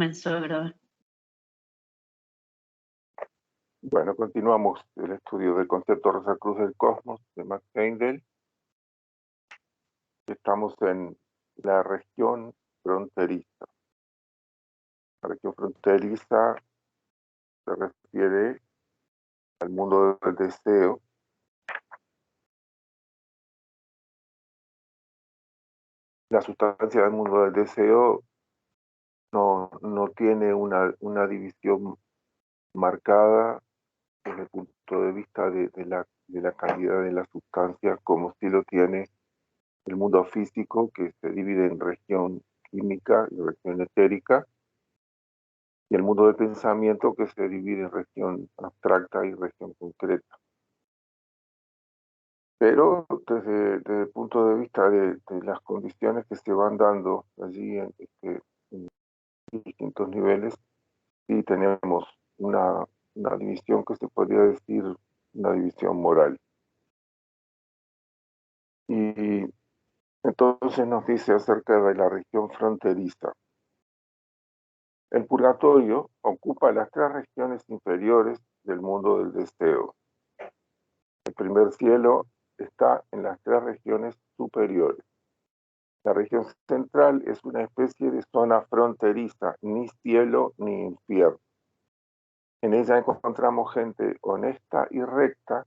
comenzó a grabar. Bueno, continuamos el estudio del concepto Rosacruz del cosmos de Max Heindel. Estamos en la región fronteriza. La región fronteriza se refiere al mundo del deseo. La sustancia del mundo del deseo no tiene una división marcada desde el punto de vista de la calidad de la sustancia, como si lo tiene el mundo físico, que se divide en región química y región etérica, y el mundo del pensamiento, que se divide en región abstracta y región concreta. Pero desde el punto de vista de las condiciones que se van dando allí en distintos niveles, sí tenemos una división que se podría decir una división moral. Y entonces nos dice acerca de la región fronteriza. El purgatorio ocupa las tres regiones inferiores del mundo del deseo. El primer cielo está en las tres regiones superiores. La región central es una especie de zona fronteriza, ni cielo ni infierno. En ella encontramos gente honesta y recta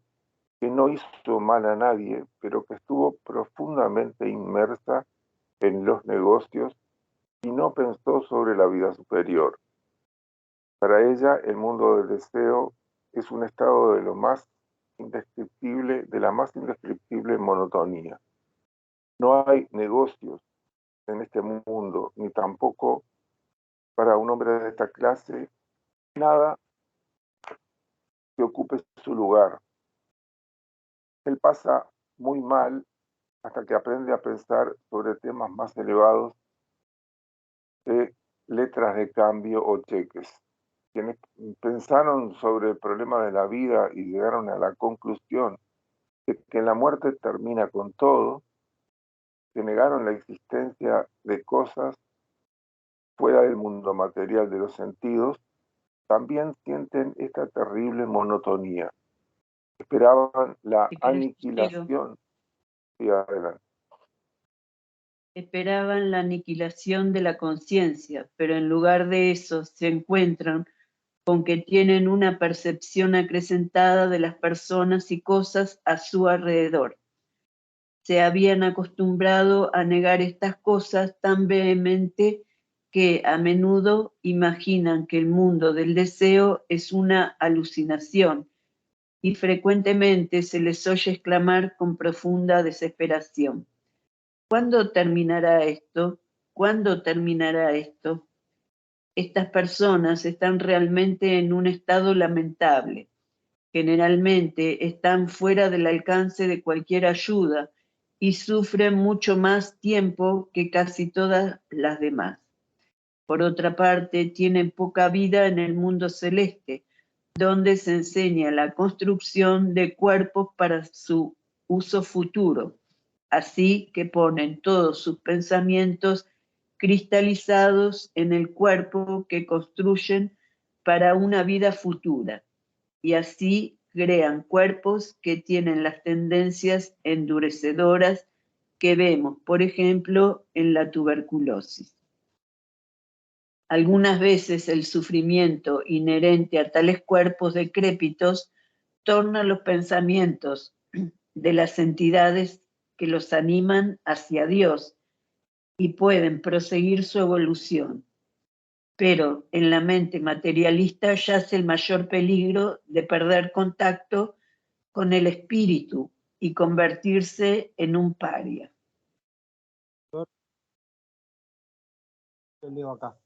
que no hizo mal a nadie, pero que estuvo profundamente inmersa en los negocios y no pensó sobre la vida superior. Para ella, el mundo del deseo es un estado de lo más indescriptible, de la más indescriptible monotonía. No hay negocios en este mundo, ni tampoco para un hombre de esta clase, nada que ocupe su lugar. Él pasa muy mal hasta que aprende a pensar sobre temas más elevados que letras de cambio o cheques. Quienes pensaron sobre el problema de la vida y llegaron a la conclusión de que la muerte termina con todo, que negaron la existencia de cosas fuera del mundo material de los sentidos, también sienten esta terrible monotonía. Esperaban la aniquilación. Sí, adelante. Esperaban la aniquilación de la conciencia, pero en lugar de eso se encuentran con que tienen una percepción acrecentada de las personas y cosas a su alrededor. Se habían acostumbrado a negar estas cosas tan vehemente que a menudo imaginan que el mundo del deseo es una alucinación y frecuentemente se les oye exclamar con profunda desesperación: ¿cuándo terminará esto? ¿Cuándo terminará esto? Estas personas están realmente en un estado lamentable. Generalmente están fuera del alcance de cualquier ayuda y sufren mucho más tiempo que casi todas las demás. Por otra parte, tienen poca vida en el mundo celeste, donde se enseña la construcción de cuerpos para su uso futuro. Así que ponen todos sus pensamientos cristalizados en el cuerpo que construyen para una vida futura. Y así crean cuerpos que tienen las tendencias endurecedoras que vemos, por ejemplo, en la tuberculosis. Algunas veces el sufrimiento inherente a tales cuerpos decrépitos torna los pensamientos de las entidades que los animan hacia Dios y pueden proseguir su evolución. Pero en la mente materialista yace el mayor peligro de perder contacto con el espíritu y convertirse en un paria. Yo leo acá.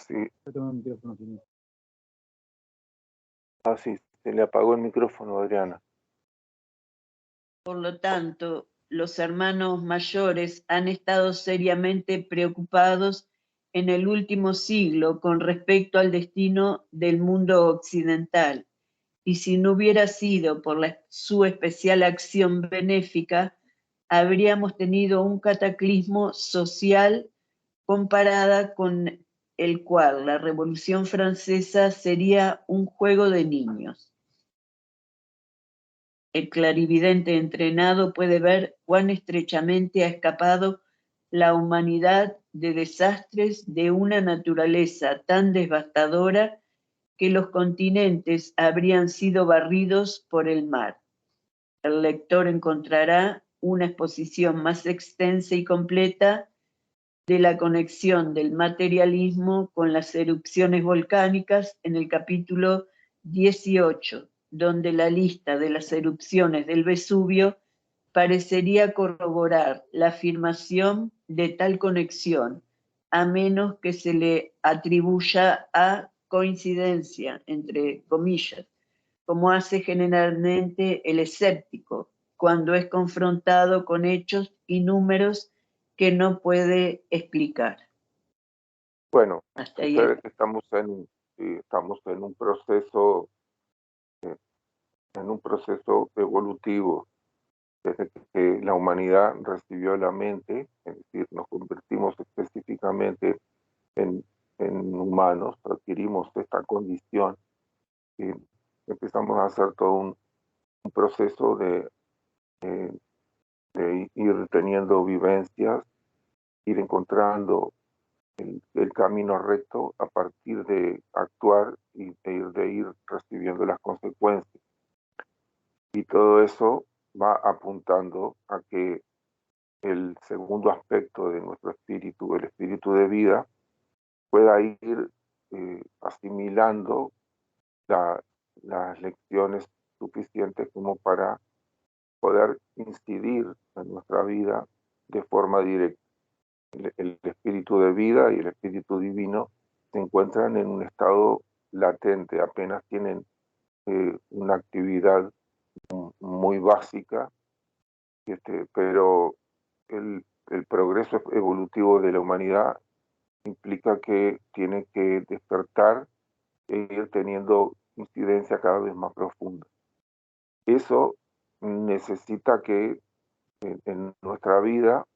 Sí. Yo tengo el micrófono. Ah, sí, se le apagó el micrófono, Adriana. Por lo tanto, los hermanos mayores han estado seriamente preocupados en el último siglo con respecto al destino del mundo occidental, y si no hubiera sido por su especial acción benéfica, habríamos tenido un cataclismo social comparada con el cual la Revolución Francesa sería un juego de niños. El clarividente entrenado puede ver cuán estrechamente ha escapado la humanidad de desastres de una naturaleza tan devastadora que los continentes habrían sido barridos por el mar. El lector encontrará una exposición más extensa y completa de la conexión del materialismo con las erupciones volcánicas en el capítulo 18, donde la lista de las erupciones del Vesubio parecería corroborar la afirmación de tal conexión, a menos que se le atribuya a coincidencia, entre comillas, como hace generalmente el escéptico cuando es confrontado con hechos y números que no puede explicar. Bueno, Hasta ahí. ustedes estamos en un proceso evolutivo. Desde que la humanidad recibió la mente, es decir, nos convertimos específicamente en humanos, adquirimos esta condición y empezamos a hacer todo un proceso de ir teniendo vivencias, ir encontrando el camino recto a partir de actuar y de ir recibiendo las consecuencias. Y todo eso va apuntando a que el segundo aspecto de nuestro espíritu, el espíritu de vida, pueda ir asimilando las lecciones suficientes como para poder incidir en nuestra vida de forma directa. El espíritu de vida y el espíritu divino se encuentran en un estado latente, apenas tienen una actividad muy básica, pero el progreso evolutivo de la humanidad implica que tiene que despertar e ir teniendo incidencia cada vez más profunda. Eso necesita que en nuestra vida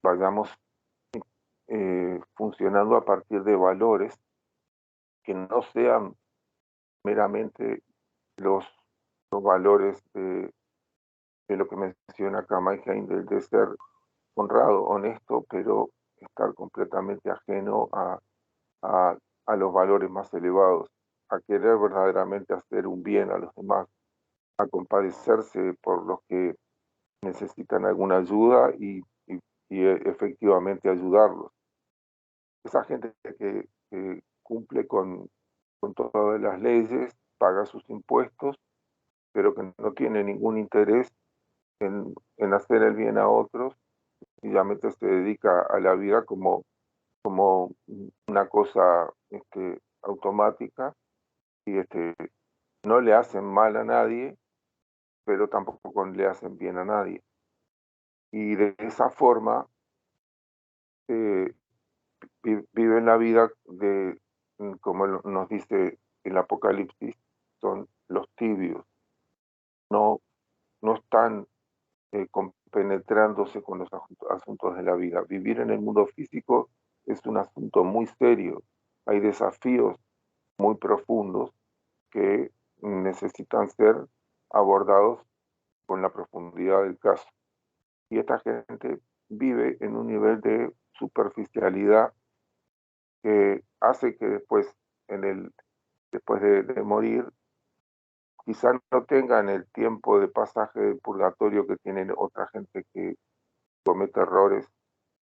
vayamos funcionando a partir de valores que no sean meramente los valores de lo que menciona Kamal Heindel, de ser honrado, honesto, pero estar completamente ajeno a los valores más elevados, a querer verdaderamente hacer un bien a los demás, a compadecerse por los que necesitan alguna ayuda y efectivamente ayudarlos. Esa gente que cumple con todas las leyes, paga sus impuestos, pero que no tiene ningún interés en hacer el bien a otros, sencillamente se dedica a la vida como una cosa automática y no le hacen mal a nadie, pero tampoco le hacen bien a nadie. Y de esa forma viven la vida como nos dice el Apocalipsis, son los tibios, no están compenetrándose con los asuntos de la vida. Vivir en el mundo físico es un asunto muy serio, hay desafíos muy profundos que necesitan ser abordados con la profundidad del caso. Y esta gente vive en un nivel de superficialidad que hace que después de morir, quizás no tengan el tiempo de pasaje del purgatorio que tienen otra gente que comete errores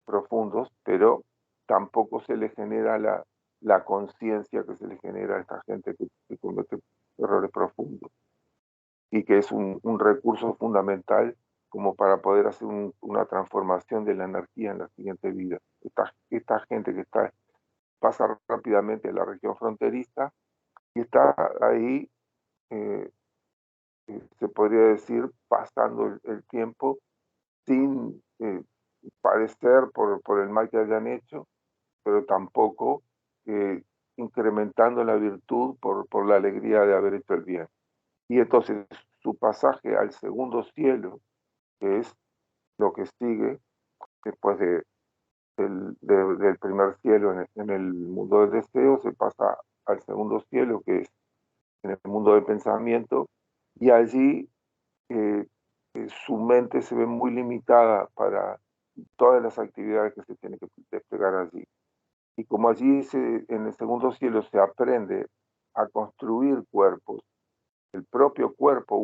profundos, pero tampoco se le genera la conciencia que se le genera a esta gente que comete errores profundos, y que es un recurso fundamental como para poder hacer una transformación de la energía en la siguiente vida. Esta gente que pasa rápidamente a la región fronteriza y está ahí, se podría decir, pasando el tiempo sin padecer por el mal que hayan hecho, pero tampoco incrementando la virtud por la alegría de haber hecho el bien. Y entonces su pasaje al segundo cielo, que es lo que sigue después de del primer cielo en el mundo del deseo, se pasa al segundo cielo, que es en el mundo del pensamiento, y allí su mente se ve muy limitada para todas las actividades que se tienen que desplegar allí. Y como allí en el segundo cielo se aprende a construir cuerpos, el propio cuerpo,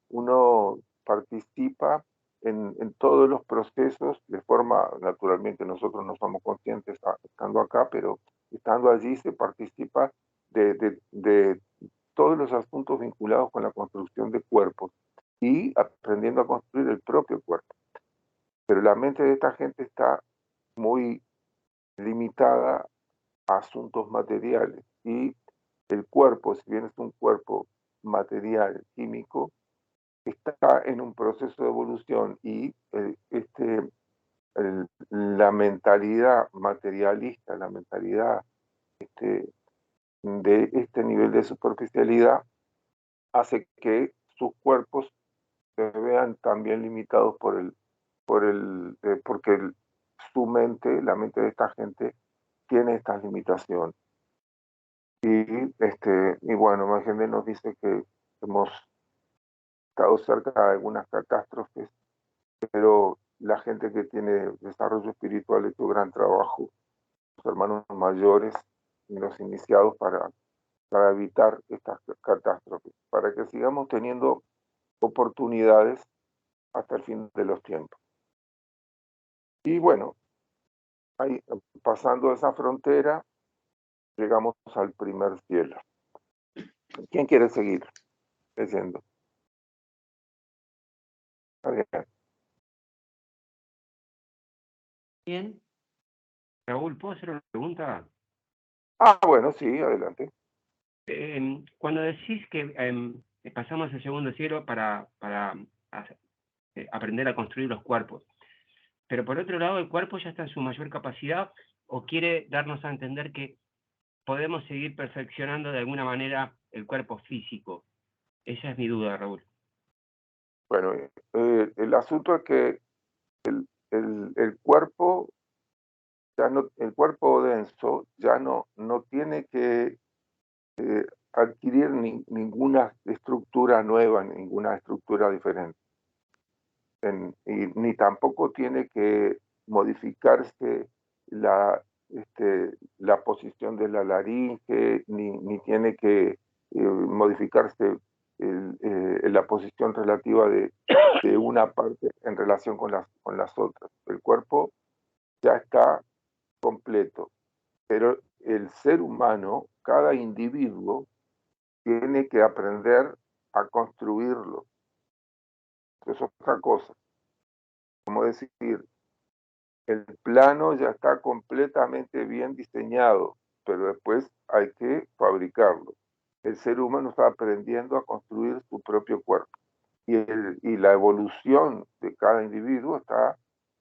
uno participa en todos los procesos de forma, naturalmente nosotros no somos conscientes estando acá, pero estando allí se participa de todos los asuntos vinculados con la construcción de cuerpos y aprendiendo a construir el propio cuerpo. Pero la mente de esta gente está muy limitada a asuntos materiales y el cuerpo, si bien es un cuerpo material, químico, está en un proceso de evolución y la mentalidad materialista, la mentalidad de este nivel de superficialidad hace que sus cuerpos se vean también limitados porque su mente, la mente de esta gente, tiene estas limitaciones. Y bueno, Magende nos dice que hemos estado cerca de algunas catástrofes, pero la gente que tiene desarrollo espiritual ha hecho gran trabajo, los hermanos mayores y los iniciados para evitar estas catástrofes, para que sigamos teniendo oportunidades hasta el fin de los tiempos. Y bueno, ahí, pasando esa frontera, llegamos al primer cielo. ¿Quién quiere seguir leyendo? Adrián. Bien. Raúl, ¿puedo hacer una pregunta? Bueno, sí, adelante. Cuando decís que pasamos al segundo cielo para aprender a construir los cuerpos, pero por otro lado el cuerpo ya está en su mayor capacidad, o quiere darnos a entender que podemos seguir perfeccionando de alguna manera el cuerpo físico. Esa es mi duda, Raúl. Bueno, el asunto es que el cuerpo el cuerpo denso ya no tiene que adquirir ninguna estructura nueva, ninguna estructura diferente. Ni tampoco tiene que modificarse la posición de la laringe, ni tiene que modificarse la posición relativa de una parte en relación con las otras. El cuerpo ya está completo, pero el ser humano, cada individuo, tiene que aprender a construirlo. Eso es otra cosa. Como decir, el plano ya está completamente bien diseñado, pero después hay que fabricarlo. El ser humano está aprendiendo a construir su propio cuerpo. Y la evolución de cada individuo está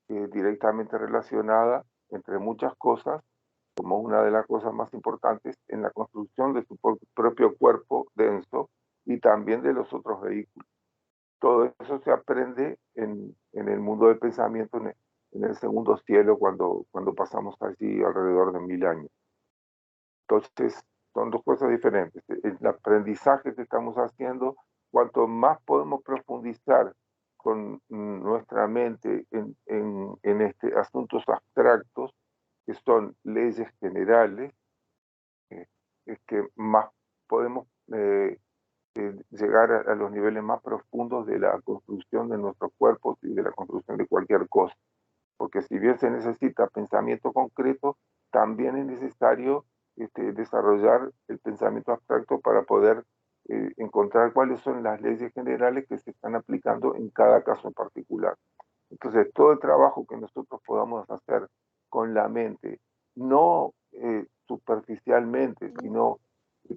directamente relacionada, entre muchas cosas, como una de las cosas más importantes, en la construcción de su propio cuerpo denso y también de los otros vehículos. Todo eso se aprende en el mundo del pensamiento, en el segundo cielo, cuando pasamos allí alrededor de 1000 años. Entonces, son dos cosas diferentes. El aprendizaje que estamos haciendo, cuanto más podemos profundizar con nuestra mente en asuntos abstractos, que son leyes generales, es que más podemos llegar a los niveles más profundos de la construcción de nuestros cuerpos y de la construcción de cualquier cosa. Porque si bien se necesita pensamiento concreto, también es necesario desarrollar el pensamiento abstracto para poder encontrar cuáles son las leyes generales que se están aplicando en cada caso en particular. Entonces, todo el trabajo que nosotros podamos hacer con la mente, no superficialmente, sino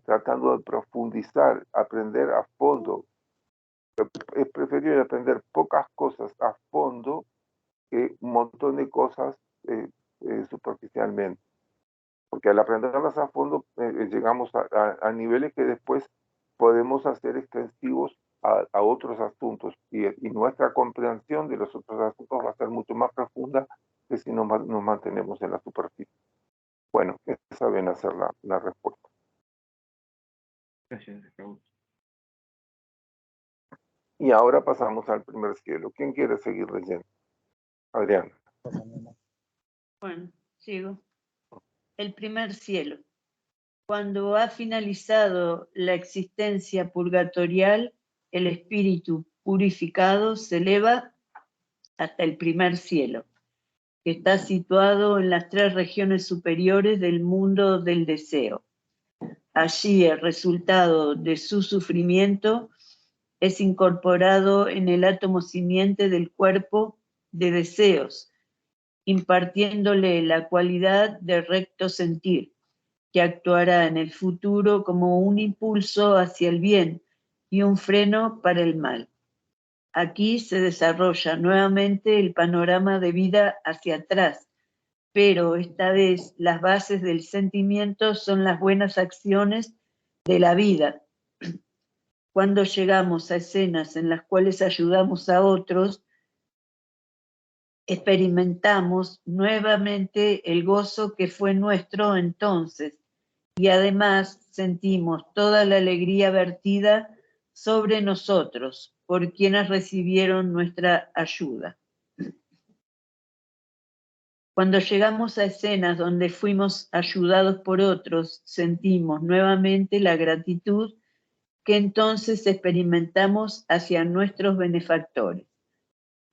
tratando de profundizar, aprender a fondo. Es preferible aprender pocas cosas a fondo que un montón de cosas superficialmente. Porque al aprenderlas a fondo llegamos a niveles que después podemos hacer extensivos a otros asuntos y nuestra comprensión de los otros asuntos va a ser mucho más profunda que si nos mantenemos en la superficie. Bueno, esa viene a ser la respuesta. Gracias, Raúl. Y ahora pasamos al primer cielo. ¿Quién quiere seguir leyendo? Adrián. Bueno, sigo. El primer cielo. Cuando ha finalizado la existencia purgatorial, el espíritu purificado se eleva hasta el primer cielo, que está situado en las 3 regiones superiores del mundo del deseo. Allí el resultado de su sufrimiento es incorporado en el átomo simiente del cuerpo de deseos, impartiéndole la cualidad de recto sentir, que actuará en el futuro como un impulso hacia el bien y un freno para el mal. Aquí se desarrolla nuevamente el panorama de vida hacia atrás, pero esta vez las bases del sentimiento son las buenas acciones de la vida. Cuando llegamos a escenas en las cuales ayudamos a otros, experimentamos nuevamente el gozo que fue nuestro entonces y además sentimos toda la alegría vertida sobre nosotros por quienes recibieron nuestra ayuda. Cuando llegamos a escenas donde fuimos ayudados por otros, sentimos nuevamente la gratitud que entonces experimentamos hacia nuestros benefactores.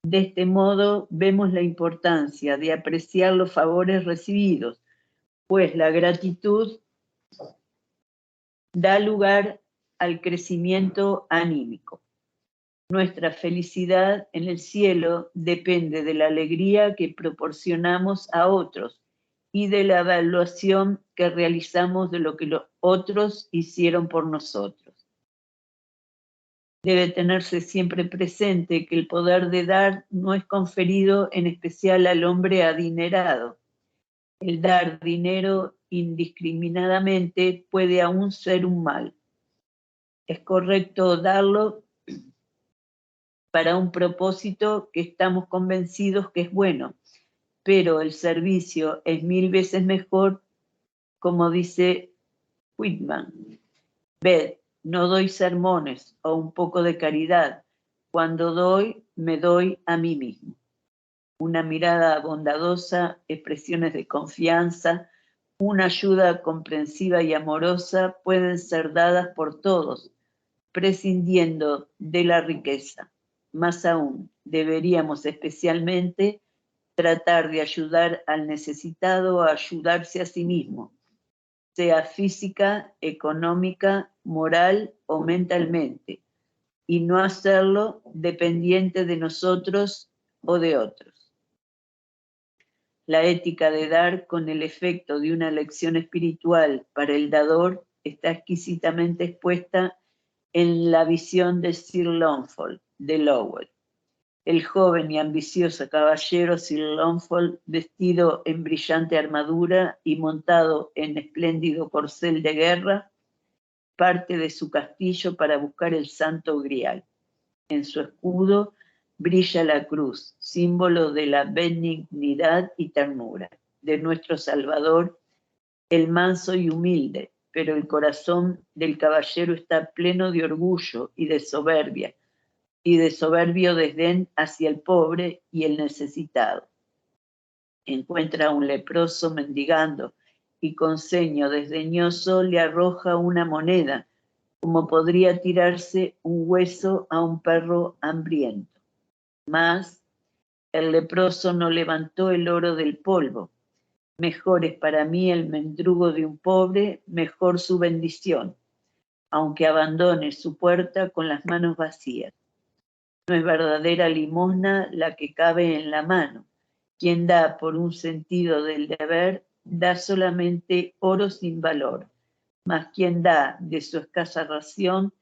De este modo vemos la importancia de apreciar los favores recibidos, pues la gratitud da lugar al crecimiento anímico. Nuestra felicidad en el cielo depende de la alegría que proporcionamos a otros y de la evaluación que realizamos de lo que los otros hicieron por nosotros. Debe tenerse siempre presente que el poder de dar no es conferido en especial al hombre adinerado. El dar dinero indiscriminadamente puede aún ser un mal. Es correcto darlo para un propósito que estamos convencidos que es bueno, pero el servicio es 1000 veces mejor, como dice Whitman. Ved, no doy sermones o un poco de caridad. Cuando doy, me doy a mí mismo. Una mirada bondadosa, expresiones de confianza, una ayuda comprensiva y amorosa pueden ser dadas por todos, prescindiendo de la riqueza. Más aún, deberíamos especialmente tratar de ayudar al necesitado a ayudarse a sí mismo, sea física, económica, moral o mentalmente, y no hacerlo dependiente de nosotros o de otros. La ética de dar con el efecto de una lección espiritual para el dador está exquisitamente expuesta en la visión de Sir Launfal de Lowell. El joven y ambicioso caballero Sir Launfal, vestido en brillante armadura y montado en espléndido corcel de guerra, parte de su castillo para buscar el Santo Grial. En su escudo brilla la cruz, símbolo de la benignidad y ternura de nuestro Salvador, el manso y humilde, pero el corazón del caballero está pleno de orgullo y de soberbia, y de soberbio desdén hacia el pobre y el necesitado. Encuentra a un leproso mendigando y con ceño desdeñoso le arroja una moneda, como podría tirarse un hueso a un perro hambriento. Mas el leproso no levantó el oro del polvo. Mejor es para mí el mendrugo de un pobre, mejor su bendición, aunque abandone su puerta con las manos vacías. No es verdadera limosna la que cabe en la mano. Quien da por un sentido del deber, da solamente oro sin valor. Mas quien da de su escasa ración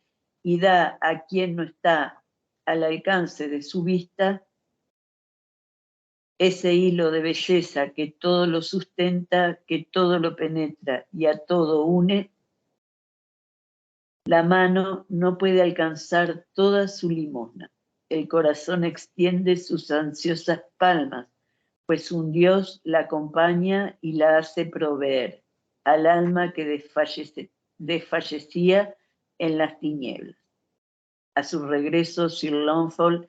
y da a quien no está al alcance de su vista, ese hilo de belleza que todo lo sustenta, que todo lo penetra y a todo une, la mano no puede alcanzar toda su limosna. El corazón extiende sus ansiosas palmas, pues un Dios la acompaña y la hace proveer al alma que desfallecía en las tinieblas. A su regreso, Sir Launfal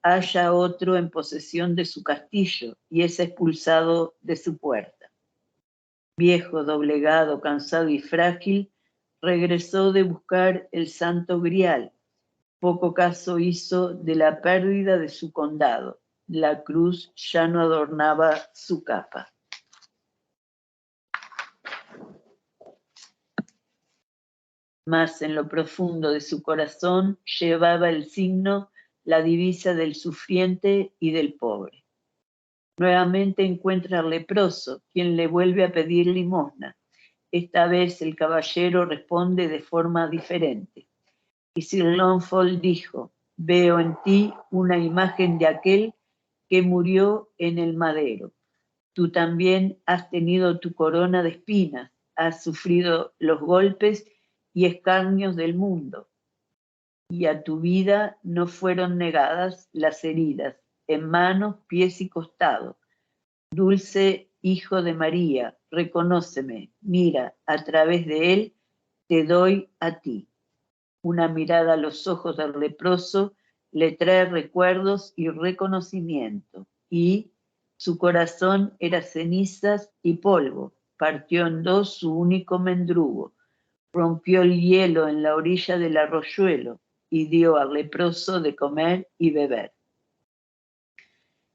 halla otro en posesión de su castillo y es expulsado de su puerta. Viejo, doblegado, cansado y frágil, regresó de buscar el Santo Grial. Poco caso hizo de la pérdida de su condado. La cruz ya no adornaba su capa. Mas en lo profundo de su corazón llevaba el signo, la divisa del sufriente y del pobre. Nuevamente encuentra al leproso, quien le vuelve a pedir limosna. Esta vez el caballero responde de forma diferente. Y Sir Launfal dijo: veo en ti una imagen de aquel que murió en el madero. Tú también has tenido tu corona de espinas, has sufrido los golpes y escarnios del mundo, y a tu vida no fueron negadas las heridas en manos, pies y costados. Dulce Hijo de María, reconóceme, mira, a través de él te doy a ti. Una mirada a los ojos del leproso le trae recuerdos y reconocimiento, y su corazón era cenizas y polvo. Partió en dos su único mendrugo, rompió el hielo en la orilla del arroyuelo y dio al leproso de comer y beber.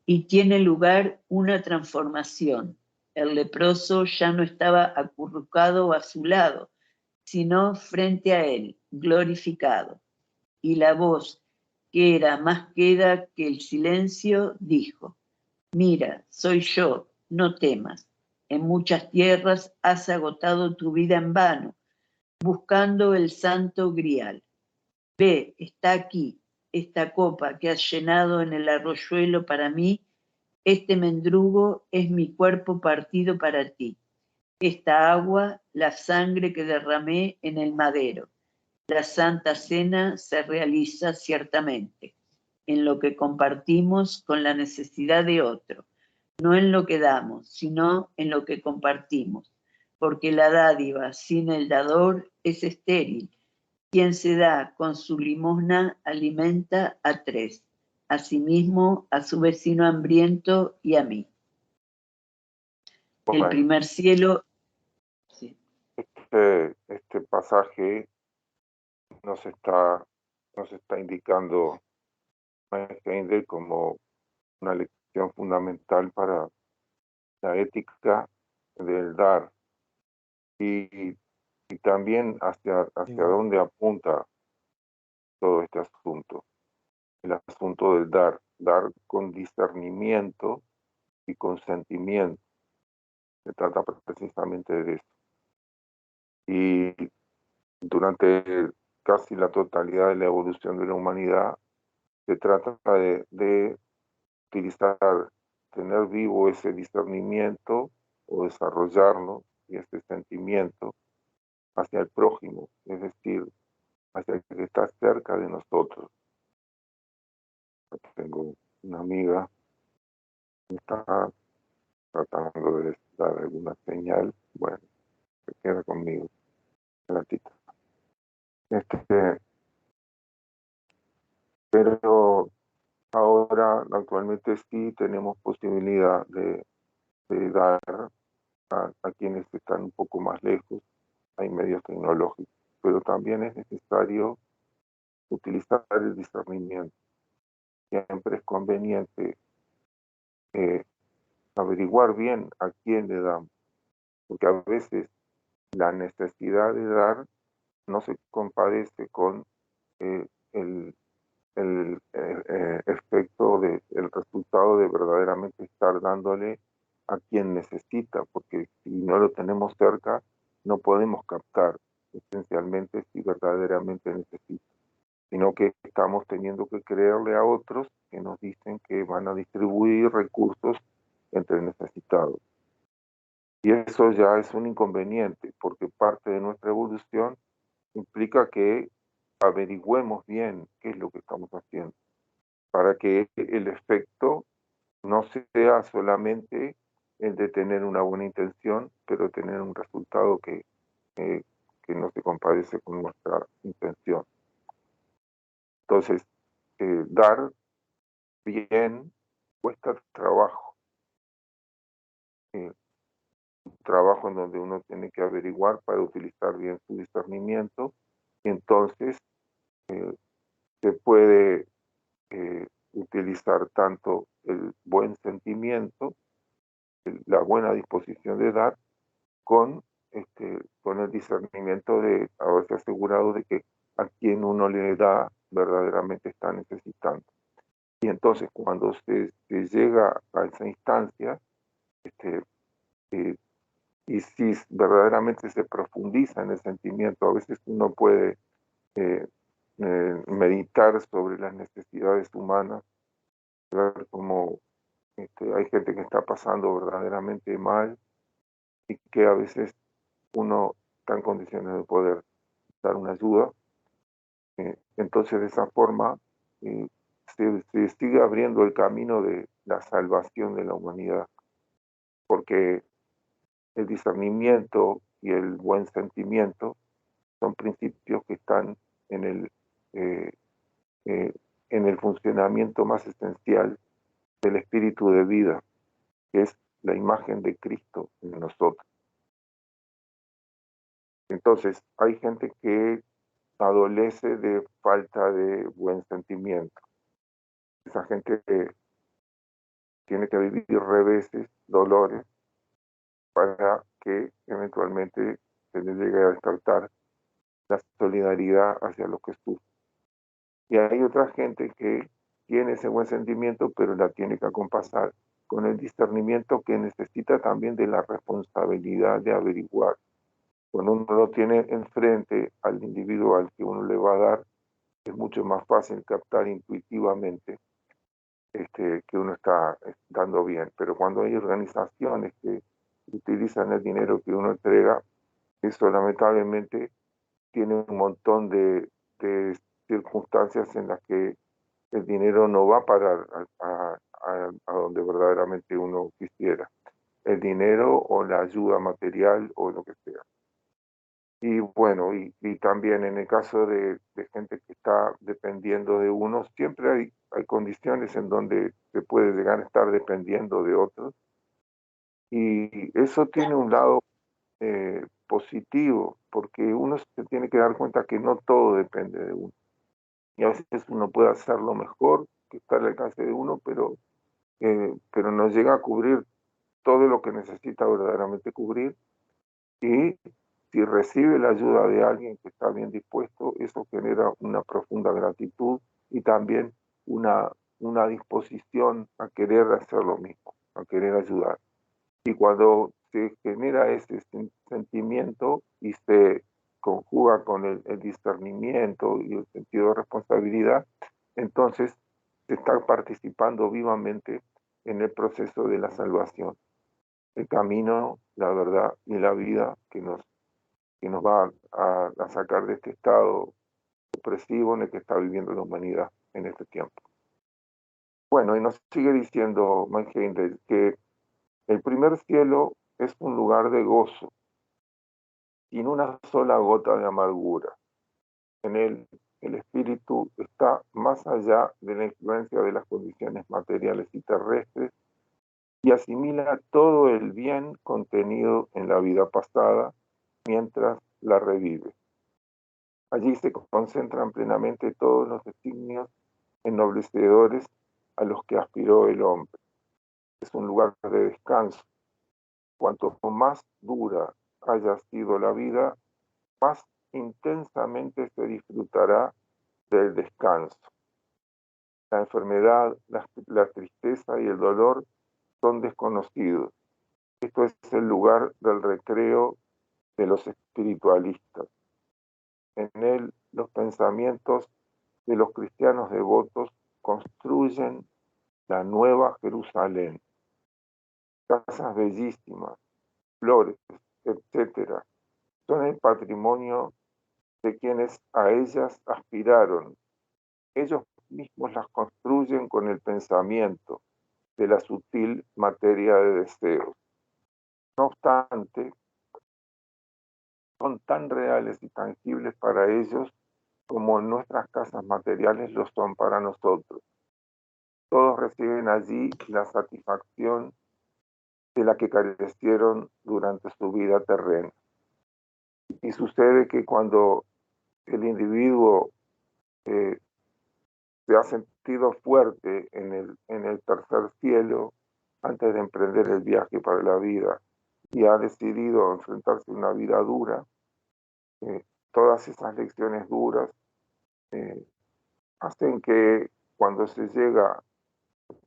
Y tiene lugar una transformación. El leproso ya no estaba acurrucado a su lado, sino frente a él, glorificado. Y la voz, que era más queda que el silencio, dijo: mira, soy yo, no temas. En muchas tierras has agotado tu vida en vano, buscando el santo grial. Ve, está aquí, esta copa que has llenado en el arroyuelo para mí, este mendrugo es mi cuerpo partido para ti. Esta agua, la sangre que derramé en el madero. La Santa Cena se realiza ciertamente en lo que compartimos con la necesidad de otro, no en lo que damos, sino en lo que compartimos, porque la dádiva sin el dador es estéril. Quien se da con su limosna alimenta a tres, a sí mismo, a su vecino hambriento y a mí. Bueno, El primer cielo... Sí. Este pasaje nos está indicando Heindel como una lección fundamental para la ética del dar y también hacia dónde apunta todo este asunto, el asunto del dar con discernimiento y consentimiento. Se trata precisamente de eso. Y durante casi la totalidad de la evolución de la humanidad, se trata de utilizar, tener vivo ese discernimiento o desarrollarlo y ese sentimiento hacia el prójimo, es decir, hacia el que está cerca de nosotros. Tengo una amiga que está tratando de dar alguna señal, bueno, se queda conmigo un ratito. Pero ahora, actualmente sí tenemos posibilidad de dar a quienes están un poco más lejos. Hay medios tecnológicos, pero también es necesario utilizar el discernimiento. Siempre es conveniente averiguar bien a quién le damos, porque a veces la necesidad de dar no se compadece con el efecto, el resultado de verdaderamente estar dándole a quien necesita, porque si no lo tenemos cerca, no podemos captar esencialmente si verdaderamente necesita, sino que estamos teniendo que creerle a otros que nos dicen que van a distribuir recursos entre necesitados. Y eso ya es un inconveniente, porque parte de nuestra evolución implica que averigüemos bien qué es lo que estamos haciendo, para que el efecto no sea solamente el de tener una buena intención, pero tener un resultado que no se compadece con nuestra intención. Entonces, dar bien cuesta trabajo. Un trabajo en donde uno tiene que averiguar para utilizar bien su discernimiento, y entonces se puede utilizar tanto el buen sentimiento, la buena disposición de dar, con el discernimiento de haberse asegurado de que a quien uno le da verdaderamente está necesitando. Y entonces cuando se llega a esa instancia, y si verdaderamente se profundiza en el sentimiento, a veces uno puede meditar sobre las necesidades humanas, ver cómo hay gente que está pasando verdaderamente mal y que a veces uno está en condiciones de poder dar una ayuda. Entonces, de esa forma, se sigue abriendo el camino de la salvación de la humanidad, porque el discernimiento y el buen sentimiento son principios que están en eh, en el funcionamiento más esencial del espíritu de vida, que es la imagen de Cristo en nosotros. Entonces, hay gente que adolece de falta de buen sentimiento. Esa gente tiene que vivir reveses, dolores, para que eventualmente se le llegue a despertar la solidaridad hacia los que sufren. Y hay otra gente que tiene ese buen sentimiento, pero la tiene que acompasar con el discernimiento que necesita también de la responsabilidad de averiguar. Cuando uno lo tiene enfrente al individuo al que uno le va a dar, es mucho más fácil captar intuitivamente que uno está dando bien. Pero cuando hay organizaciones que utilizan el dinero que uno entrega, eso lamentablemente tiene un montón de circunstancias en las que el dinero no va a parar a donde verdaderamente uno quisiera. El dinero o la ayuda material o lo que sea. Y bueno, y también en el caso de gente que está dependiendo de uno, siempre hay condiciones en donde se puede llegar a estar dependiendo de otros. Y eso tiene un lado positivo, porque uno se tiene que dar cuenta que no todo depende de uno. Y a veces uno puede hacer lo mejor que está al alcance de uno, pero no llega a cubrir todo lo que necesita verdaderamente cubrir. Y si recibe la ayuda de alguien que está bien dispuesto, eso genera una profunda gratitud y también una disposición a querer hacer lo mismo, a querer ayudar. Y cuando se genera ese sentimiento y se conjuga con el discernimiento y el sentido de responsabilidad, entonces se está participando vivamente en el proceso de la salvación, el camino, la verdad y la vida que nos va a sacar de este estado opresivo en el que está viviendo la humanidad en este tiempo. Bueno, y nos sigue diciendo Manheindel que el primer cielo es un lugar de gozo, sin una sola gota de amargura. En él, el espíritu está más allá de la influencia de las condiciones materiales y terrestres y asimila todo el bien contenido en la vida pasada mientras la revive. Allí se concentran plenamente todos los designios ennoblecedores a los que aspiró el hombre. Es un lugar de descanso. Cuanto más dura haya sido la vida, más intensamente se disfrutará del descanso. La enfermedad, la tristeza y el dolor son desconocidos. Esto es el lugar del recreo de los espiritualistas. En él, los pensamientos de los cristianos devotos construyen la nueva Jerusalén. Casas bellísimas, flores, etcétera, son el patrimonio de quienes a ellas aspiraron. Ellos mismos las construyen con el pensamiento, de la sutil materia de deseos. No obstante, son tan reales y tangibles para ellos como nuestras casas materiales lo son para nosotros. Todos reciben allí la satisfacción de la que carecieron durante su vida terrena. Y sucede que cuando el individuo se ha sentido fuerte en el tercer cielo antes de emprender el viaje para la vida y ha decidido enfrentarse a una vida dura, todas esas lecciones duras hacen que cuando se llega,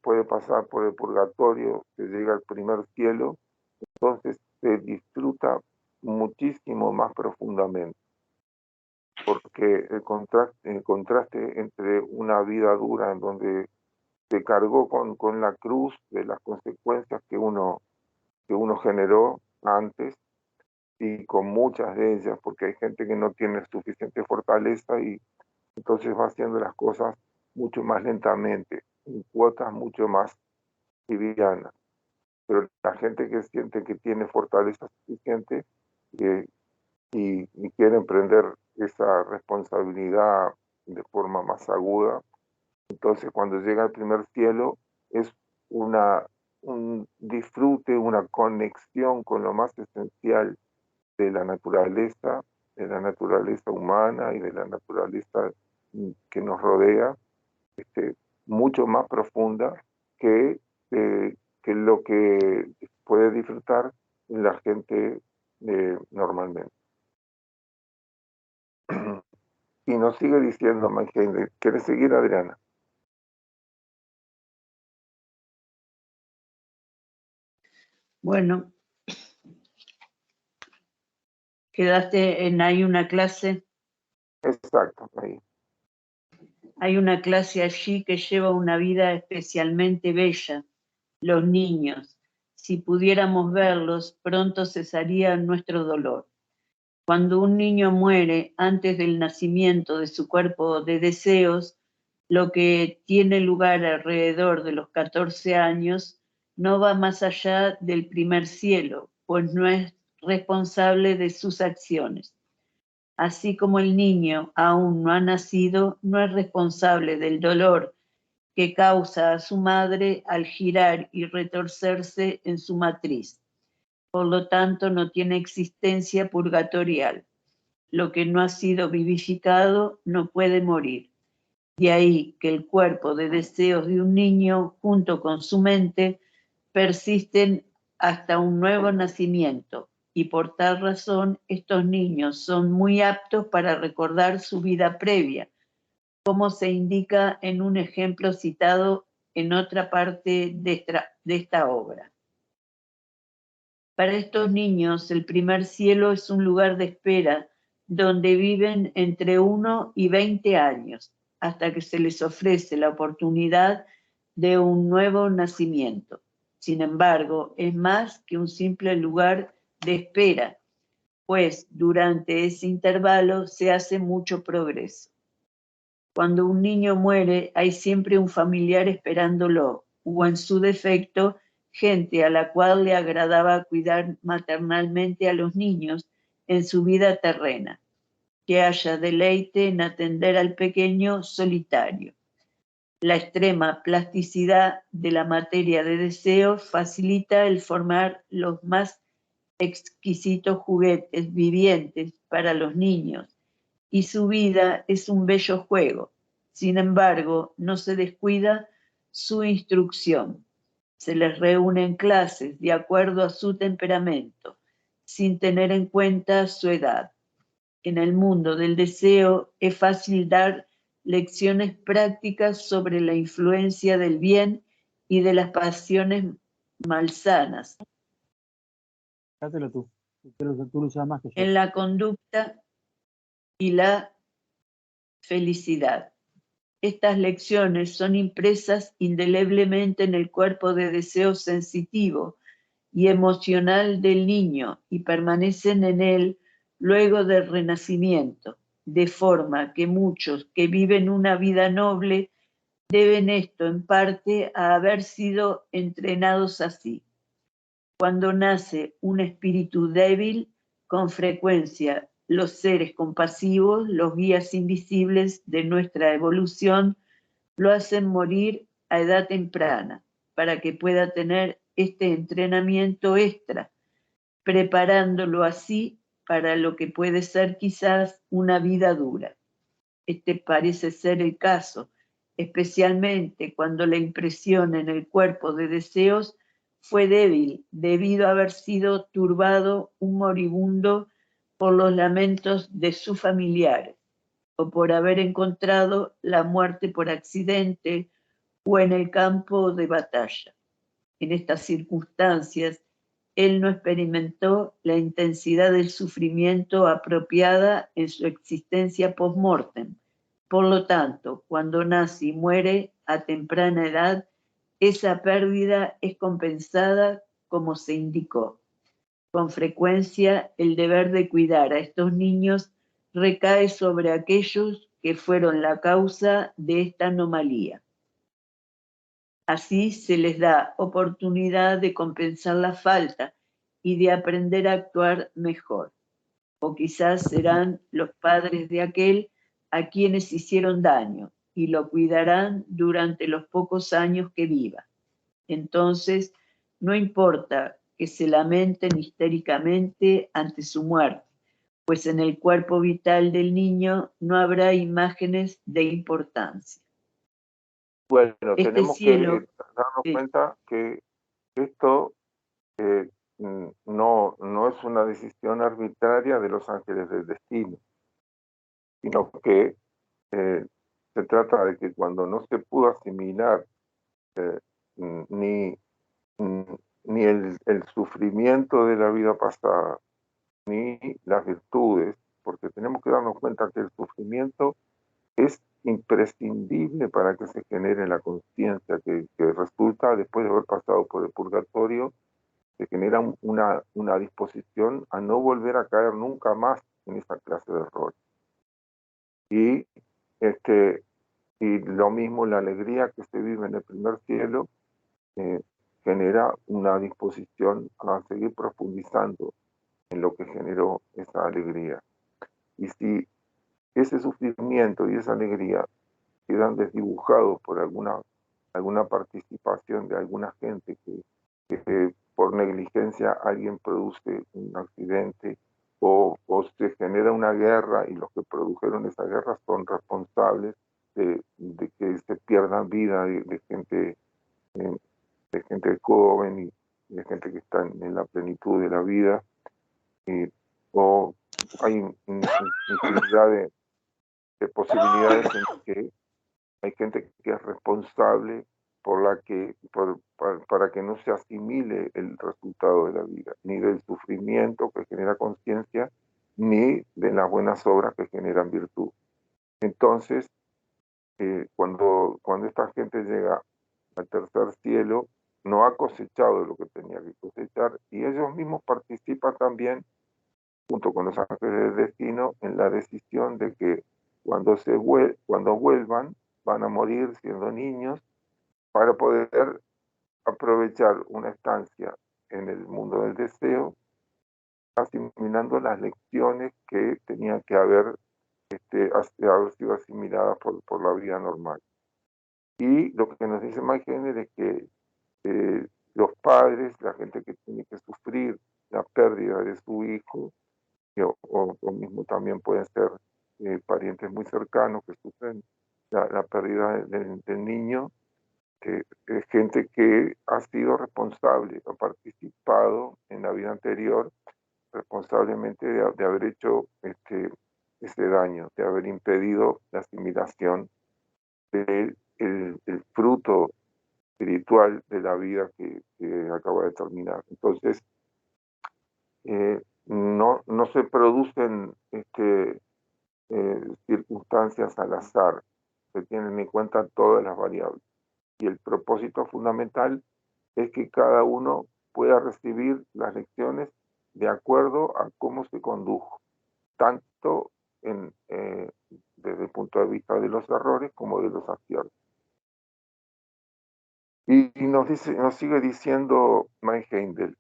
puede pasar por el purgatorio, se llega al primer cielo, entonces se disfruta muchísimo más profundamente, porque el contraste entre una vida dura en donde se cargó con la cruz de las consecuencias que uno generó antes, y con muchas de ellas, porque hay gente que no tiene suficiente fortaleza y entonces va haciendo las cosas mucho más lentamente, en cuotas mucho más livianas. Pero la gente que siente que tiene fortaleza suficiente y quiere emprender esa responsabilidad de forma más aguda, entonces cuando llega al primer cielo es un disfrute, una conexión con lo más esencial de la naturaleza humana y de la naturaleza que nos rodea, mucho más profunda que lo que puede disfrutar la gente normalmente. Y nos sigue diciendo Maigende. ¿Quieres seguir, Adriana? Bueno, quedaste en hay una clase. Exacto, ahí. Hay una clase allí que lleva una vida especialmente bella, los niños. Si pudiéramos verlos, pronto cesaría nuestro dolor. Cuando un niño muere antes del nacimiento de su cuerpo de deseos, lo que tiene lugar alrededor de los 14 años no va más allá del primer cielo, pues no es responsable de sus acciones. Así como el niño aún no ha nacido, no es responsable del dolor que causa a su madre al girar y retorcerse en su matriz. Por lo tanto, no tiene existencia purgatorial. Lo que no ha sido vivificado no puede morir. De ahí que el cuerpo de deseos de un niño, junto con su mente, persisten hasta un nuevo nacimiento, y por tal razón estos niños son muy aptos para recordar su vida previa, como se indica en un ejemplo citado en otra parte de esta obra. Para estos niños, el primer cielo es un lugar de espera donde viven entre 1 y 20 años, hasta que se les ofrece la oportunidad de un nuevo nacimiento. Sin embargo, es más que un simple lugar de espera, pues durante ese intervalo se hace mucho progreso. Cuando un niño muere, hay siempre un familiar esperándolo, o en su defecto, gente a la cual le agradaba cuidar maternalmente a los niños en su vida terrena, que haya deleite en atender al pequeño solitario. La extrema plasticidad de la materia de deseo facilita el formar los más exquisitos juguetes vivientes para los niños, y su vida es un bello juego. Sin embargo, no se descuida su instrucción. Se les reúne en clases de acuerdo a su temperamento, sin tener en cuenta su edad. En el mundo del deseo es fácil dar lecciones prácticas sobre la influencia del bien y de las pasiones malsanas Hátelo tú. Tú lo usas más que yo. en la conducta y la felicidad. Estas lecciones son impresas indeleblemente en el cuerpo de deseo sensitivo y emocional del niño y permanecen en él luego del renacimiento, de forma que muchos que viven una vida noble deben esto en parte a haber sido entrenados así. Cuando nace un espíritu débil, con frecuencia los seres compasivos, los guías invisibles de nuestra evolución, lo hacen morir a edad temprana para que pueda tener este entrenamiento extra, preparándolo así para lo que puede ser quizás una vida dura. Este parece ser el caso, especialmente cuando la impresión en el cuerpo de deseos fue débil debido a haber sido turbado un moribundo por los lamentos de sus familiares o por haber encontrado la muerte por accidente o en el campo de batalla. En estas circunstancias, él no experimentó la intensidad del sufrimiento apropiada en su existencia post-mortem. Por lo tanto, cuando nace y muere a temprana edad, esa pérdida es compensada como se indicó. Con frecuencia, el deber de cuidar a estos niños recae sobre aquellos que fueron la causa de esta anomalía. Así se les da oportunidad de compensar la falta y de aprender a actuar mejor. O quizás serán los padres de aquel a quienes hicieron daño y lo cuidarán durante los pocos años que viva. Entonces, no importa que se lamenten histéricamente ante su muerte, pues en el cuerpo vital del niño no habrá imágenes de importancia. Bueno, Este tenemos cielo, que darnos sí, cuenta que esto no es una decisión arbitraria de los ángeles del destino, sino que se trata de que cuando no se pudo asimilar eh, ni, ni el sufrimiento de la vida pasada, ni las virtudes, porque tenemos que darnos cuenta que el sufrimiento es imprescindible para que se genere la conciencia que resulta después de haber pasado por el purgatorio, se genera una disposición a no volver a caer nunca más en esa clase de errores. Y, y lo mismo la alegría que se vive en el primer cielo genera una disposición a seguir profundizando en lo que generó esa alegría. Y si ese sufrimiento y esa alegría quedan desdibujados por alguna participación de alguna gente que por negligencia alguien produce un accidente o se genera una guerra y los que produjeron esa guerra son responsables de que se pierdan vidas de gente joven y de gente que está en la plenitud de la vida, o hay infinidad de posibilidades en que hay gente que es responsable para que no se asimile el resultado de la vida, ni del sufrimiento que genera conciencia, ni de las buenas obras que generan virtud. Entonces, cuando esta gente llega al tercer cielo, no ha cosechado lo que tenía que cosechar y ellos mismos participan también, junto con los ángeles del destino, en la decisión de que cuando vuelvan van a morir siendo niños para poder aprovechar una estancia en el mundo del deseo, asimilando las lecciones que tenían que haber sido asimiladas por la vida normal. Y lo que nos dice Maigéner es que los padres, la gente que tiene que sufrir la pérdida de su hijo, o mismo también pueden ser parientes muy cercanos que sufren la pérdida del niño, es gente que ha sido responsable, ha participado en la vida anterior responsablemente de haber hecho ese daño, de haber impedido la asimilación del el fruto espiritual de la vida que acaba de terminar. Entonces, no se producen circunstancias al azar, se tienen en cuenta todas las variables. Y el propósito fundamental es que cada uno pueda recibir las lecciones de acuerdo a cómo se condujo, tanto desde el punto de vista de los errores como de los aciertos. Y nos sigue diciendo Heindel,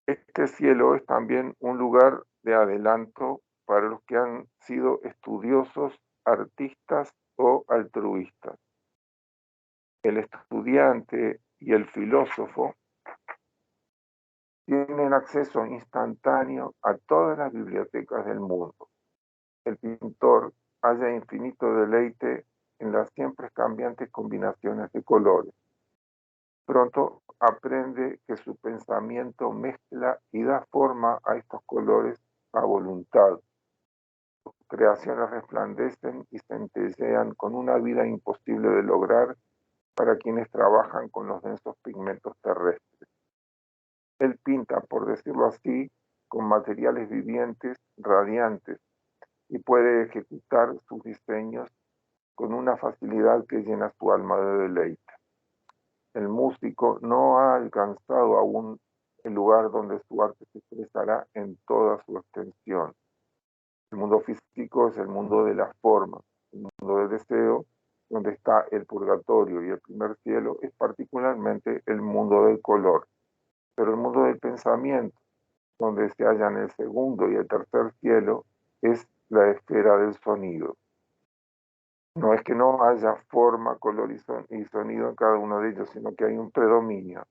este cielo es también un lugar de adelanto para los que han sido estudiosos, artistas o altruistas. El estudiante y el filósofo tienen acceso instantáneo a todas las bibliotecas del mundo. El pintor halla infinito deleite en las siempre cambiantes combinaciones de colores. Pronto aprende que su pensamiento mezcla y da forma a estos colores a voluntad. Sus creaciones resplandecen y centellean con una vida imposible de lograr para quienes trabajan con los densos pigmentos terrestres. Él pinta, por decirlo así, con materiales vivientes, radiantes, y puede ejecutar sus diseños con una facilidad que llena su alma de deleite. El músico no ha alcanzado aún el lugar donde su arte se expresará en toda su extensión. El mundo físico es el mundo de las formas, el mundo del deseo, donde está el purgatorio, y el primer cielo es particularmente el mundo del color. Pero el mundo del pensamiento, donde se hallan el segundo y el tercer cielo, es la esfera del sonido. No es que no haya forma, color y sonido en cada uno de ellos, sino que hay un predominio.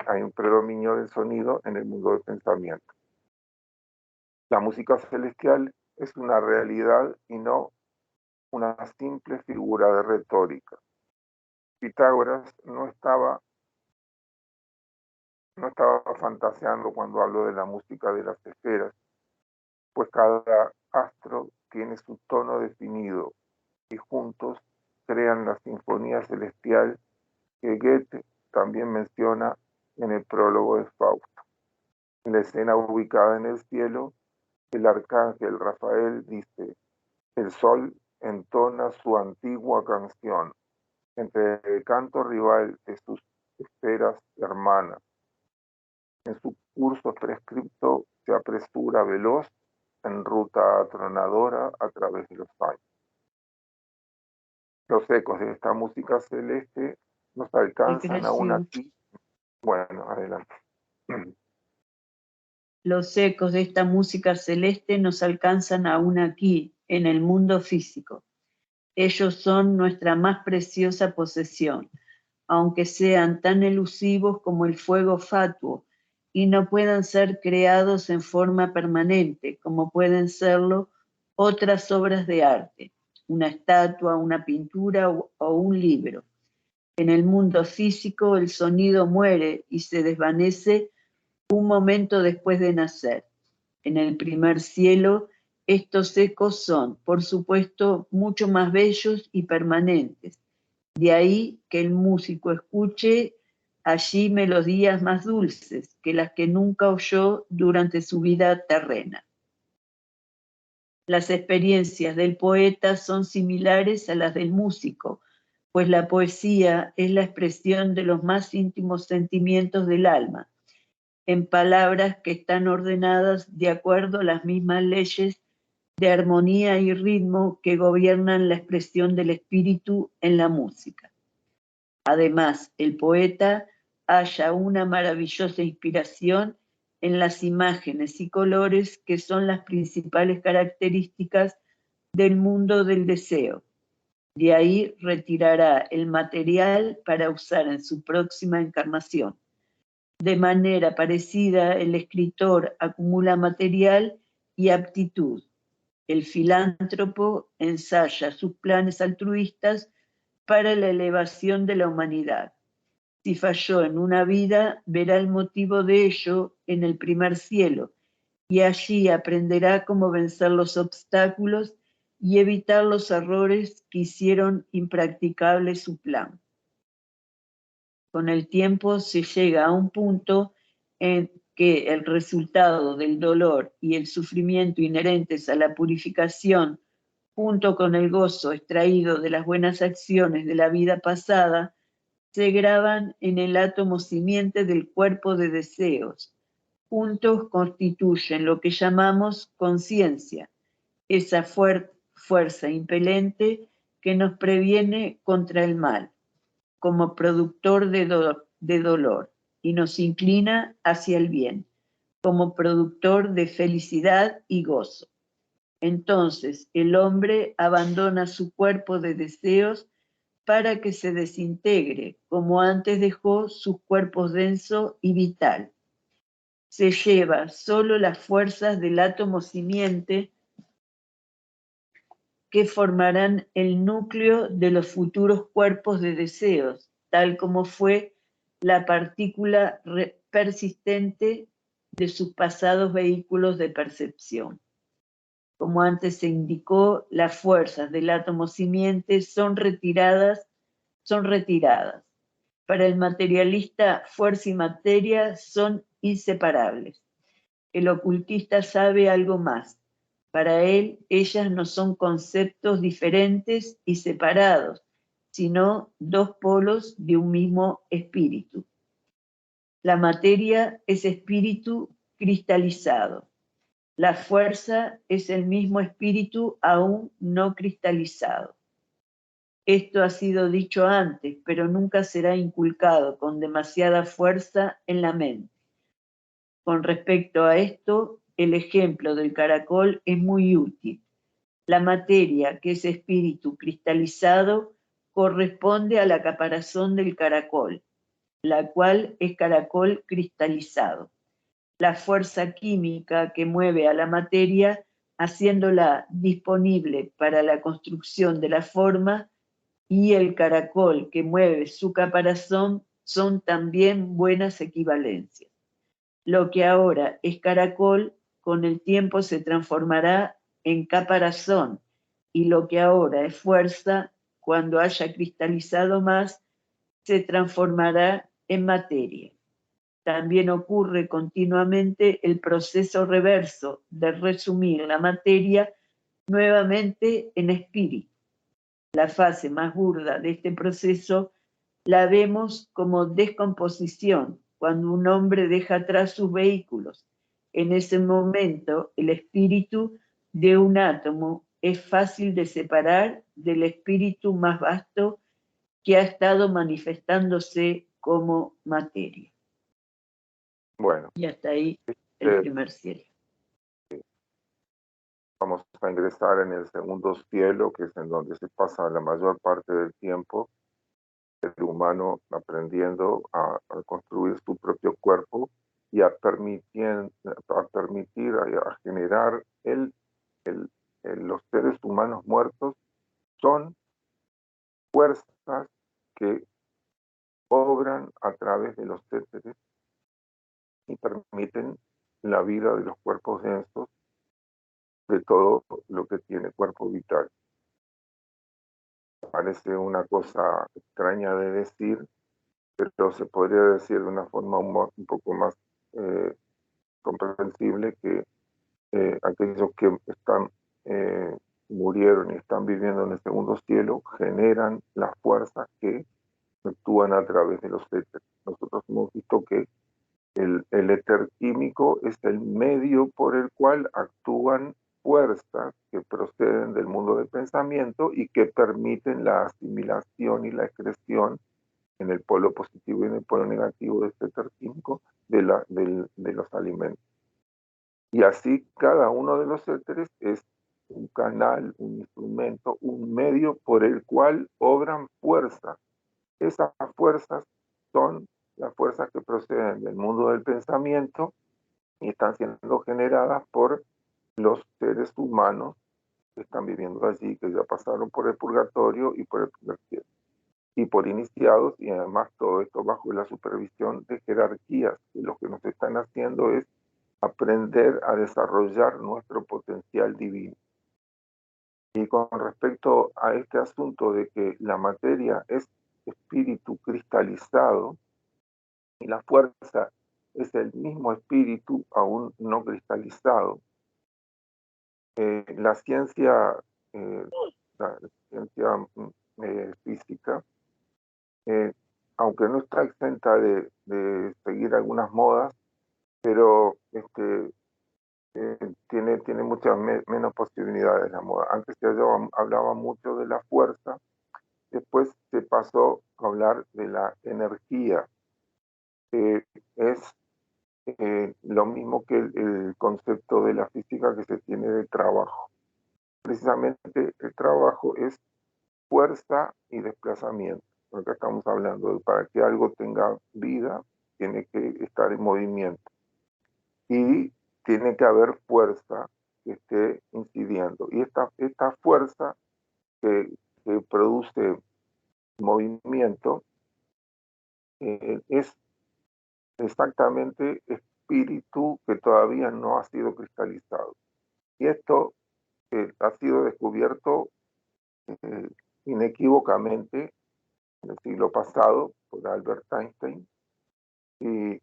Hay un predominio del sonido en el mundo del pensamiento. La música celestial es una realidad y no una simple figura de retórica. Pitágoras no estaba fantaseando cuando habló de la música de las esferas, pues cada astro tiene su tono definido y juntos crean la sinfonía celestial que Goethe también menciona en el prólogo de Fausto. En la escena ubicada en el cielo, el arcángel Rafael dice: el sol entona su antigua canción entre el canto rival de sus esferas hermanas. En su curso prescripto se apresura veloz en ruta atronadora a través de los años. Los ecos de esta música celeste nos alcanzan aún aquí. Bueno, adelante. Los ecos de esta música celeste nos alcanzan aún aquí, en el mundo físico. Ellos son nuestra más preciosa posesión, aunque sean tan elusivos como el fuego fatuo y no puedan ser creados en forma permanente, como pueden serlo otras obras de arte, una estatua, una pintura o un libro. En el mundo físico el sonido muere y se desvanece un momento después de nacer. En el primer cielo, estos ecos son, por supuesto, mucho más bellos y permanentes. De ahí que el músico escuche allí melodías más dulces que las que nunca oyó durante su vida terrena. Las experiencias del poeta son similares a las del músico, pues la poesía es la expresión de los más íntimos sentimientos del alma, en palabras que están ordenadas de acuerdo a las mismas leyes de armonía y ritmo que gobiernan la expresión del espíritu en la música. Además, el poeta halla una maravillosa inspiración en las imágenes y colores que son las principales características del mundo del deseo. De ahí retirará el material para usar en su próxima encarnación. De manera parecida, el escritor acumula material y aptitud. El filántropo ensaya sus planes altruistas para la elevación de la humanidad. Si falló en una vida, verá el motivo de ello en el primer cielo, y allí aprenderá cómo vencer los obstáculos y evitar los errores que hicieron impracticable su plan. Con el tiempo se llega a un punto en que el resultado del dolor y el sufrimiento inherentes a la purificación, junto con el gozo extraído de las buenas acciones de la vida pasada, se graban en el átomo simiente del cuerpo de deseos. Juntos constituyen lo que llamamos conciencia, esa fuerza impelente que nos previene contra el mal. Como productor de de dolor y nos inclina hacia el bien, como productor de felicidad y gozo. Entonces el hombre abandona su cuerpo de deseos para que se desintegre, como antes dejó sus cuerpos denso y vital. Se lleva solo las fuerzas del átomo simiente que formarán el núcleo de los futuros cuerpos de deseos, tal como fue la partícula persistente de sus pasados vehículos de percepción. Como antes se indicó, las fuerzas del átomo simiente son retiradas. Para el materialista, fuerza y materia son inseparables. El ocultista sabe algo más. Para él, ellas no son conceptos diferentes y separados, sino dos polos de un mismo espíritu. La materia es espíritu cristalizado. La fuerza es el mismo espíritu aún no cristalizado. Esto ha sido dicho antes, pero nunca será inculcado con demasiada fuerza en la mente. Con respecto a esto, el ejemplo del caracol es muy útil. La materia, que es espíritu cristalizado, corresponde a la caparazón del caracol, la cual es caracol cristalizado. La fuerza química que mueve a la materia, haciéndola disponible para la construcción de la forma, y el caracol que mueve su caparazón son también buenas equivalencias. Lo que ahora es caracol, con el tiempo se transformará en caparazón, y lo que ahora es fuerza, cuando haya cristalizado más, se transformará en materia. También ocurre continuamente el proceso reverso de resumir la materia nuevamente en espíritu. La fase más burda de este proceso la vemos como descomposición, cuando un hombre deja atrás sus vehículos. En ese momento, el espíritu de un átomo es fácil de separar del espíritu más vasto que ha estado manifestándose como materia. Bueno, y hasta ahí el primer cielo. Vamos a ingresar en el segundo cielo, que es en donde se pasa la mayor parte del tiempo el humano aprendiendo a construir su propio cuerpo y a permitir, a generar los seres humanos muertos son fuerzas que obran a través de los éteres y permiten la vida de los cuerpos densos, de todo lo que tiene cuerpo vital. Parece una cosa extraña de decir, pero se podría decir de una forma un poco más comprensible que aquellos que murieron y están viviendo en el segundo cielo generan las fuerzas que actúan a través de los éteres. Nosotros hemos visto que el éter químico es el medio por el cual actúan fuerzas que proceden del mundo del pensamiento y que permiten la asimilación y la excreción en el polo positivo y en el polo negativo de este éter químico de los alimentos. Y así cada uno de los éteres es un canal, un instrumento, un medio por el cual obran fuerzas. Esas fuerzas son las fuerzas que proceden del mundo del pensamiento y están siendo generadas por los seres humanos que están viviendo allí, que ya pasaron por el purgatorio y por el primer cielo, y por iniciados, y además todo esto bajo la supervisión de jerarquías, que lo que nos están haciendo es aprender a desarrollar nuestro potencial divino. Y con respecto a este asunto de que la materia es espíritu cristalizado y la fuerza es el mismo espíritu aún no cristalizado, la ciencia física, aunque no está exenta de seguir algunas modas, pero tiene muchas menos posibilidades la moda. Antes se hablaba mucho de la fuerza, después se pasó a hablar de la energía, lo mismo que el concepto de la física que se tiene de trabajo. Precisamente el trabajo es fuerza y desplazamiento. Porque estamos hablando de para que algo tenga vida, tiene que estar en movimiento. Y tiene que haber fuerza que esté incidiendo. Y esta fuerza que produce movimiento es exactamente espíritu que todavía no ha sido cristalizado. Y esto ha sido descubierto inequívocamente en el siglo pasado por Albert Einstein, y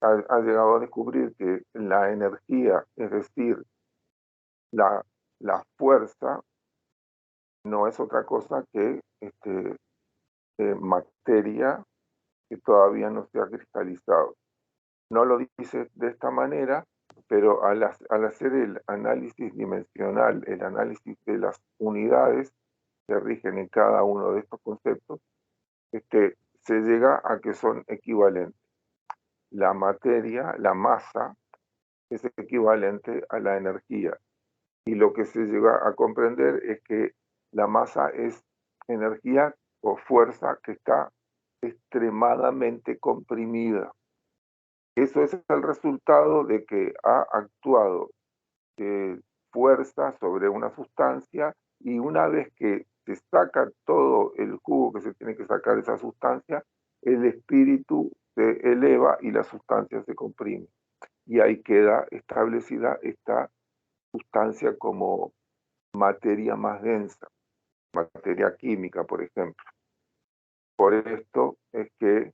ha llegado a descubrir que la energía, es decir, la fuerza, no es otra cosa que materia que todavía no se ha cristalizado. No lo dice de esta manera, pero al hacer el análisis dimensional, el análisis de las unidades que rigen en cada uno de estos conceptos, se llega a que son equivalentes. La materia, la masa, es equivalente a la energía. Y lo que se llega a comprender es que la masa es energía o fuerza que está extremadamente comprimida. Eso es el resultado de que ha actuado fuerza sobre una sustancia, y una vez que se saca todo el jugo que se tiene que sacar de esa sustancia, el espíritu se eleva y la sustancia se comprime. Y ahí queda establecida esta sustancia como materia más densa, materia química, por ejemplo. Por esto es que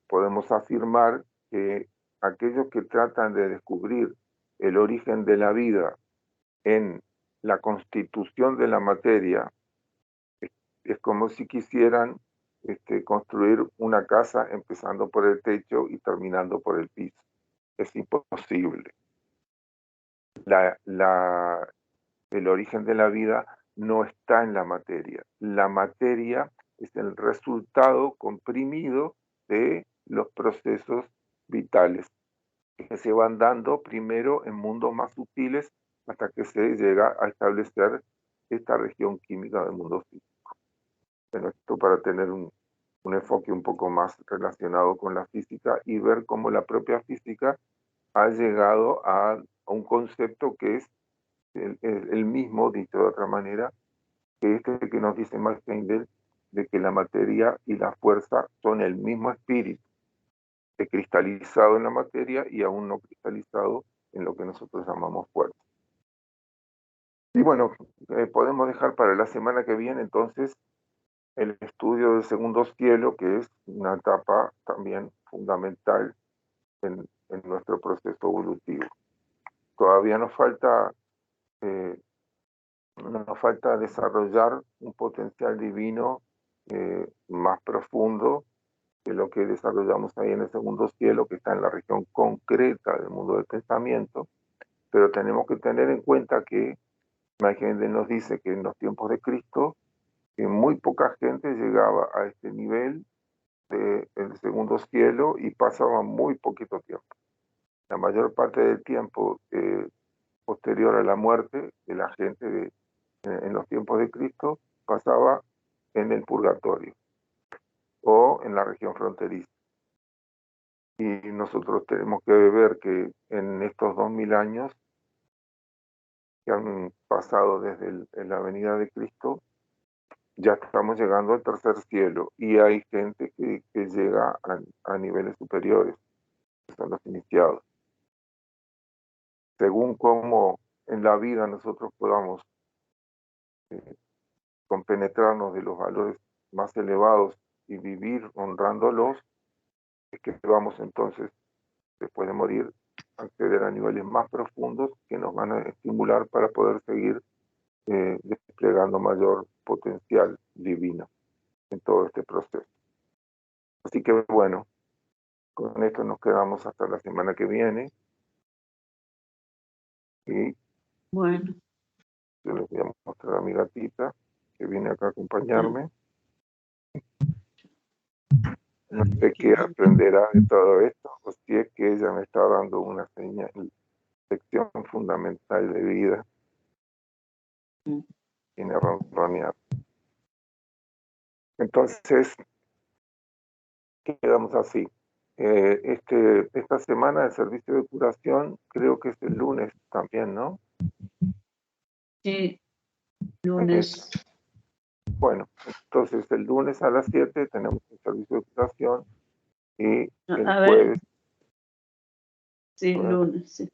podemos afirmar que aquellos que tratan de descubrir el origen de la vida en la constitución de la materia, es como si quisieran construir una casa empezando por el techo y terminando por el piso. Es imposible. El origen de la vida no está en la materia. La materia es el resultado comprimido de los procesos vitales que se van dando primero en mundos más sutiles hasta que se llega a establecer esta región química del mundo físico. Bueno, esto para tener un enfoque un poco más relacionado con la física y ver cómo la propia física ha llegado a un concepto que es el mismo, dicho de otra manera, que que nos dice Max Heindel, de que la materia y la fuerza son el mismo espíritu, cristalizado en la materia y aún no cristalizado en lo que nosotros llamamos fuerza. Y bueno, podemos dejar para la semana que viene entonces el estudio del segundo cielo, que es una etapa también fundamental en nuestro proceso evolutivo. Todavía nos falta desarrollar un potencial divino más profundo que lo que desarrollamos ahí en el segundo cielo, que está en la región concreta del mundo del pensamiento, pero tenemos que tener en cuenta que Heindel nos dice que en los tiempos de Cristo muy poca gente llegaba a este nivel del segundo cielo y pasaba muy poquito tiempo. La mayor parte del tiempo posterior a la muerte de la gente en los tiempos de Cristo pasaba en el purgatorio o en la región fronteriza. Y nosotros tenemos que ver que en estos 2000 años que han pasado desde la venida de Cristo, ya estamos llegando al tercer cielo y hay gente que llega a niveles superiores, que son los iniciados. Según cómo en la vida nosotros podamos compenetrarnos de los valores más elevados y vivir honrándolos, es que vamos entonces, después de morir, a acceder a niveles más profundos que nos van a estimular para poder seguir desplegando mayor potencial divino en todo este proceso. Así que bueno, con esto nos quedamos hasta la semana que viene. Y bueno, yo les voy a mostrar a mi gatita que viene acá a acompañarme. No sé qué aprenderá de todo esto, o si es que ella me está dando una señal, lección fundamental de vida sin errónea. Entonces, quedamos así. Esta semana de servicio de curación creo que es el lunes también, ¿no? Sí, lunes. Bueno, entonces el lunes a las 7 tenemos el servicio de curación y el A ver, jueves. sí, lunes, sí.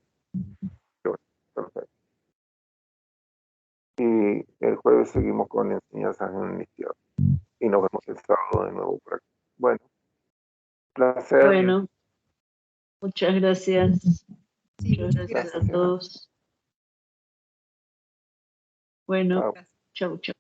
Perfecto. Y el jueves seguimos con enseñanzas en inicial. Y nos vemos el sábado de nuevo por aquí. Bueno, placer. Bueno, muchas gracias. Sí, Muchas gracias a Gracias. todos. Bueno, Chao. chau, chau.